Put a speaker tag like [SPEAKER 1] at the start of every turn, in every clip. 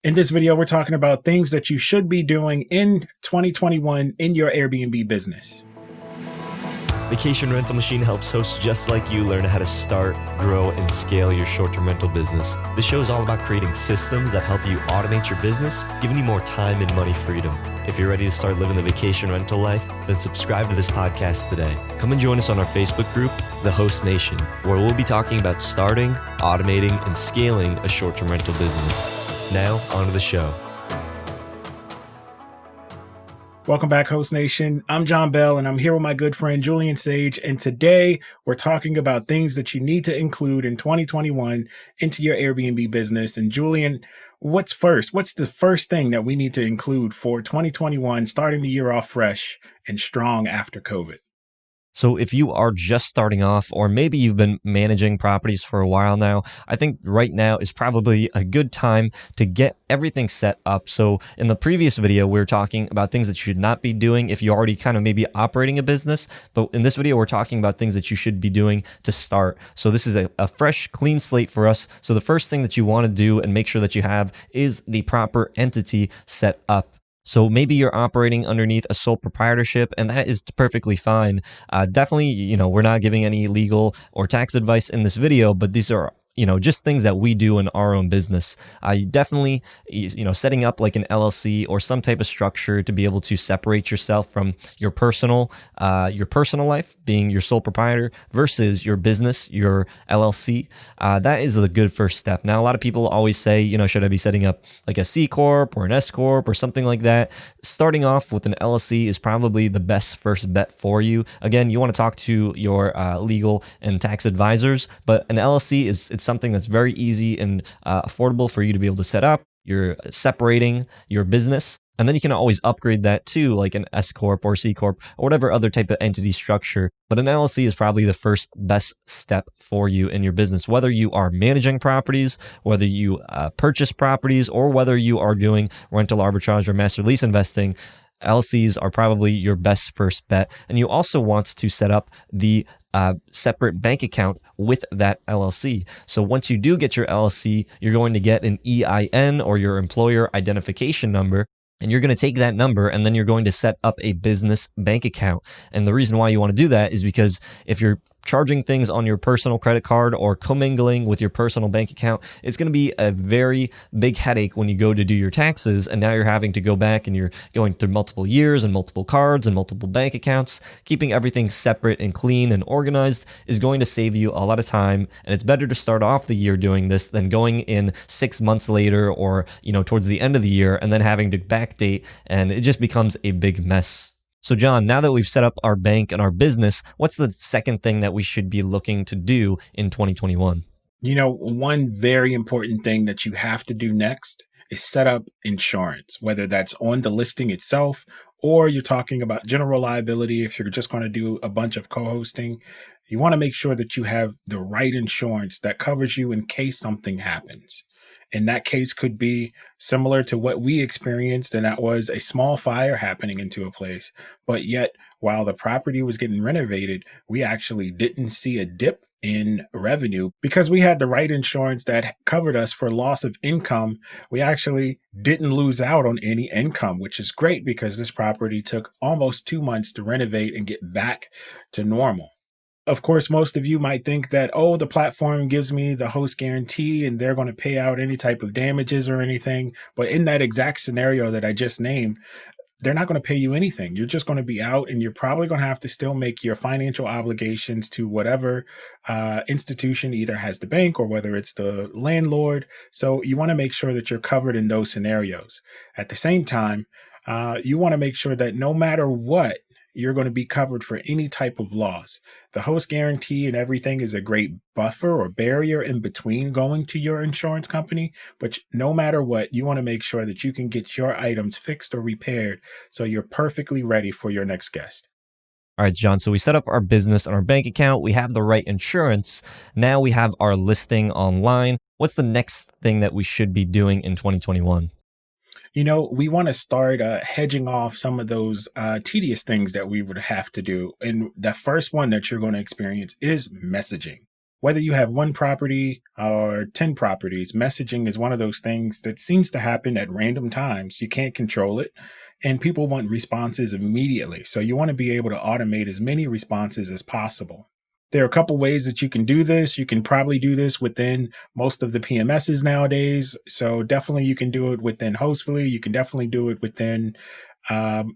[SPEAKER 1] In this video, we're talking about things that you should be doing in 2021 in your Airbnb business.
[SPEAKER 2] Vacation Rental Machine helps hosts just like you learn how to start, grow, and scale your short-term rental business. This show is all about creating systems that help you automate your business, giving you more time and money freedom. If you're ready to start living the vacation rental life, then subscribe to this podcast today. Come and join us on our Facebook group, The Host Nation, where we'll be talking about starting, automating, and scaling a short-term rental business. Now, on to the show.
[SPEAKER 1] Welcome back, Host Nation. I'm John Bell, and I'm here with my good friend Julian Sage. And today we're talking about things that you need to include in 2021 into your Airbnb business. And Julian, what's first? What's the first thing that we need to include for 2021, starting the year off fresh and strong after COVID?
[SPEAKER 2] So if you are just starting off, or maybe you've been managing properties for a while now, I think right now is probably a good time to get everything set up. So in the previous video, we were talking about things that you should not be doing if you're already kind of maybe operating a business. But in this video, we're talking about things that you should be doing to start. So this is a fresh, clean slate for us. So the first thing that you want to do and make sure that you have is the proper entity set up. So maybe you're operating underneath a sole proprietorship, and that is perfectly fine. Definitely, we're not giving any legal or tax advice in this video, but these are just things that we do in our own business. Definitely, setting up like an LLC or some type of structure to be able to separate yourself from your personal life, being your sole proprietor versus your business, your LLC. That is a good first step. Now, a lot of people always say, should I be setting up like a C Corp or an S Corp or something like that? Starting off with an LLC is probably the best first bet for you. Again, you want to talk to your legal and tax advisors, but an LLC it's something that's very easy and affordable for you to be able to set up. You're separating your business, and then you can always upgrade that to like an S Corp or C Corp or whatever other type of entity structure. But an LLC is probably the first best step for you in your business, whether you are managing properties, whether you purchase properties, or whether you are doing rental arbitrage or master lease investing. LLCs are probably your best first bet. And you also want to set up the separate bank account with that LLC. So once you do get your LLC, you're going to get an EIN or your employer identification number. And you're going to take that number and then you're going to set up a business bank account. And the reason why you want to do that is because if you're charging things on your personal credit card or commingling with your personal bank account, it's going to be a very big headache when you go to do your taxes. And now you're having to go back and you're going through multiple years and multiple cards and multiple bank accounts. Keeping everything separate and clean and organized is going to save you a lot of time. And it's better to start off the year doing this than going in 6 months later or, towards the end of the year and then having to backdate, and it just becomes a big mess. So John, now that we've set up our bank and our business, what's the second thing that we should be looking to do in 2021?
[SPEAKER 1] One very important thing that you have to do next is set up insurance, whether that's on the listing itself or you're talking about general liability. If you're just going to do a bunch of co-hosting, you want to make sure that you have the right insurance that covers you in case something happens. In that case could be similar to what we experienced, and that was a small fire happening into a place. But yet, while the property was getting renovated, we actually didn't see a dip in revenue because we had the right insurance that covered us for loss of income. We actually didn't lose out on any income, which is great because this property took almost 2 months to renovate and get back to normal. Of course, most of you might think that, the platform gives me the host guarantee and they're going to pay out any type of damages or anything. But in that exact scenario that I just named, they're not going to pay you anything. You're just going to be out and you're probably going to have to still make your financial obligations to whatever institution either has the bank or whether it's the landlord. So you want to make sure that you're covered in those scenarios. At the same time, you want to make sure that no matter what, you're going to be covered for any type of loss. The host guarantee and everything is a great buffer or barrier in between going to your insurance company. But no matter what, you want to make sure that you can get your items fixed or repaired so you're perfectly ready for your next guest.
[SPEAKER 2] All right, John, so we set up our business and our bank account. We have the right insurance. Now we have our listing online. What's the next thing that we should be doing in 2021?
[SPEAKER 1] We want to start hedging off some of those tedious things that we would have to do. And the first one that you're going to experience is messaging. Whether you have one property or 10 properties, messaging is one of those things that seems to happen at random times. You can't control it, and people want responses immediately. So you want to be able to automate as many responses as possible. There are a couple ways that you can do this. You can probably do this within most of the PMSs nowadays. So definitely you can do it within Hostfully. You can definitely do it within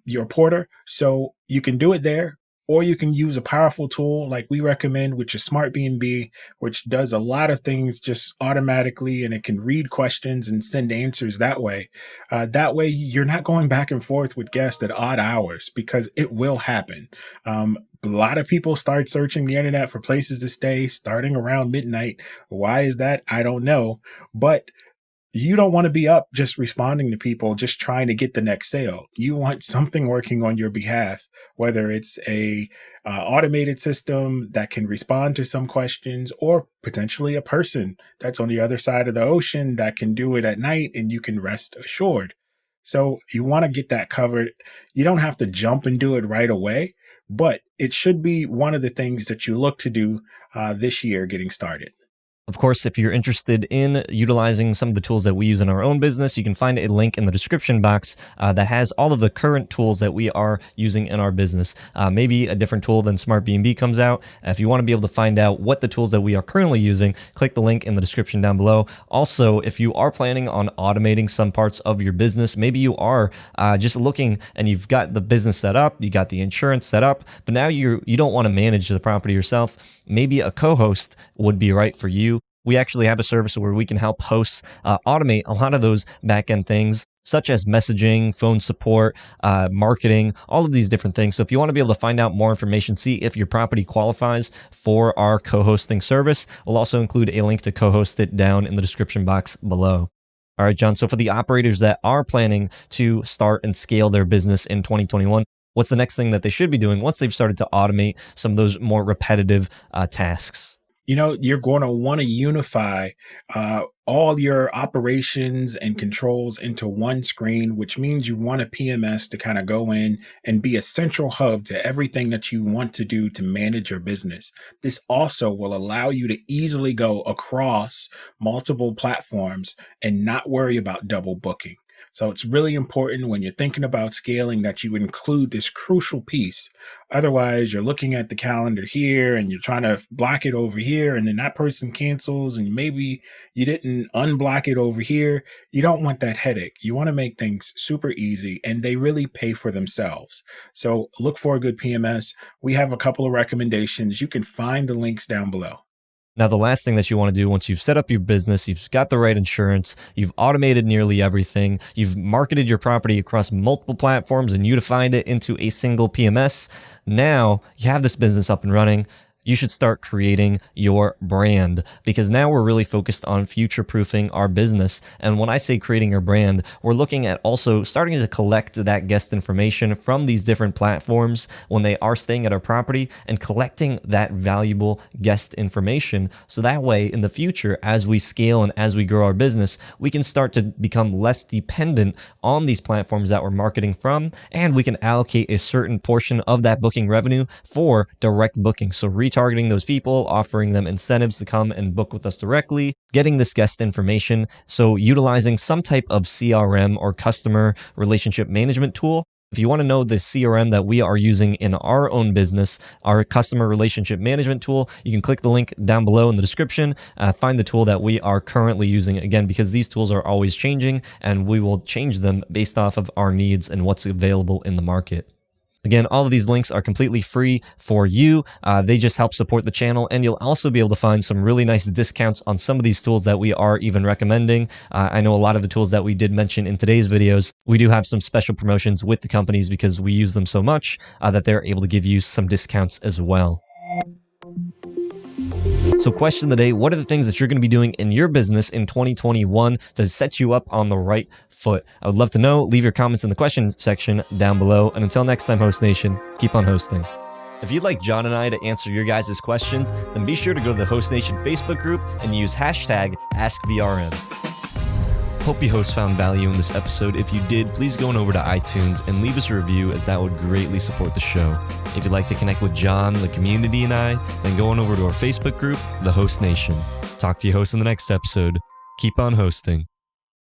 [SPEAKER 1] your porter. So you can do it there, or you can use a powerful tool like we recommend, which is Smart B&B, which does a lot of things just automatically, and it can read questions and send answers that way. That way, you're not going back and forth with guests at odd hours, because it will happen. A lot of people start searching the internet for places to stay starting around midnight. Why is that? I don't know. But you don't want to be up just responding to people, just trying to get the next sale. You want something working on your behalf, whether it's a automated system that can respond to some questions, or potentially a person that's on the other side of the ocean that can do it at night and you can rest assured. So you want to get that covered. You don't have to jump and do it right away, but it should be one of the things that you look to do this year getting started.
[SPEAKER 2] Of course, if you're interested in utilizing some of the tools that we use in our own business, you can find a link in the description box that has all of the current tools that we are using in our business. Maybe a different tool than Smart B&B comes out. If you want to be able to find out what the tools that we are currently using, click the link in the description down below. Also, if you are planning on automating some parts of your business, maybe you are just looking and you've got the business set up, you got the insurance set up, but now you don't want to manage the property yourself. Maybe a co-host would be right for you. We actually have a service where we can help hosts automate a lot of those back-end things, such as messaging, phone support, marketing, all of these different things. So if you want to be able to find out more information, see if your property qualifies for our co-hosting service, we'll also include a link to co-host it down in the description box below. All right, John. So for the operators that are planning to start and scale their business in 2021, what's the next thing that they should be doing once they've started to automate some of those more repetitive tasks?
[SPEAKER 1] You're going to want to unify all your operations and controls into one screen, which means you want a PMS to kind of go in and be a central hub to everything that you want to do to manage your business. This also will allow you to easily go across multiple platforms and not worry about double booking. So it's really important when you're thinking about scaling that you include this crucial piece. Otherwise, you're looking at the calendar here and you're trying to block it over here, and then that person cancels and maybe you didn't unblock it over here. You don't want that headache. You want to make things super easy, and they really pay for themselves. So look for a good PMS. We have a couple of recommendations. You can find the links down below.
[SPEAKER 2] Now, the last thing that you want to do once you've set up your business, you've got the right insurance, you've automated nearly everything, you've marketed your property across multiple platforms and unified it into a single PMS. Now you have this business up and running. You should start creating your brand, because now we're really focused on future-proofing our business. And when I say creating your brand, we're looking at also starting to collect that guest information from these different platforms when they are staying at our property, and collecting that valuable guest information. So that way, in the future, as we scale and as we grow our business, we can start to become less dependent on these platforms that we're marketing from, and we can allocate a certain portion of that booking revenue for direct booking. So retargeting those people, offering them incentives to come and book with us directly, getting this guest information. So utilizing some type of CRM or customer relationship management tool. If you want to know the CRM that we are using in our own business, our customer relationship management tool, you can click the link down below in the description, find the tool that we are currently using, again, because these tools are always changing and we will change them based off of our needs and what's available in the market. Again, all of these links are completely free for you. They just help support the channel, and you'll also be able to find some really nice discounts on some of these tools that we are even recommending. I know a lot of the tools that we did mention in today's videos, we do have some special promotions with the companies because we use them so much that they're able to give you some discounts as well. So question of the day, what are the things that you're going to be doing in your business in 2021 to set you up on the right foot? I would love to know. Leave your comments in the question section down below. And until next time, Host Nation, keep on hosting. If you'd like John and I to answer your guys' questions, then be sure to go to the Host Nation Facebook group and use hashtag AskVRM. Hope you hosts found value in this episode. If you did, please go on over to iTunes and leave us a review, as that would greatly support the show. If you'd like to connect with John, the community, and I, then go on over to our Facebook group, The Host Nation. Talk to you hosts in the next episode. Keep on hosting.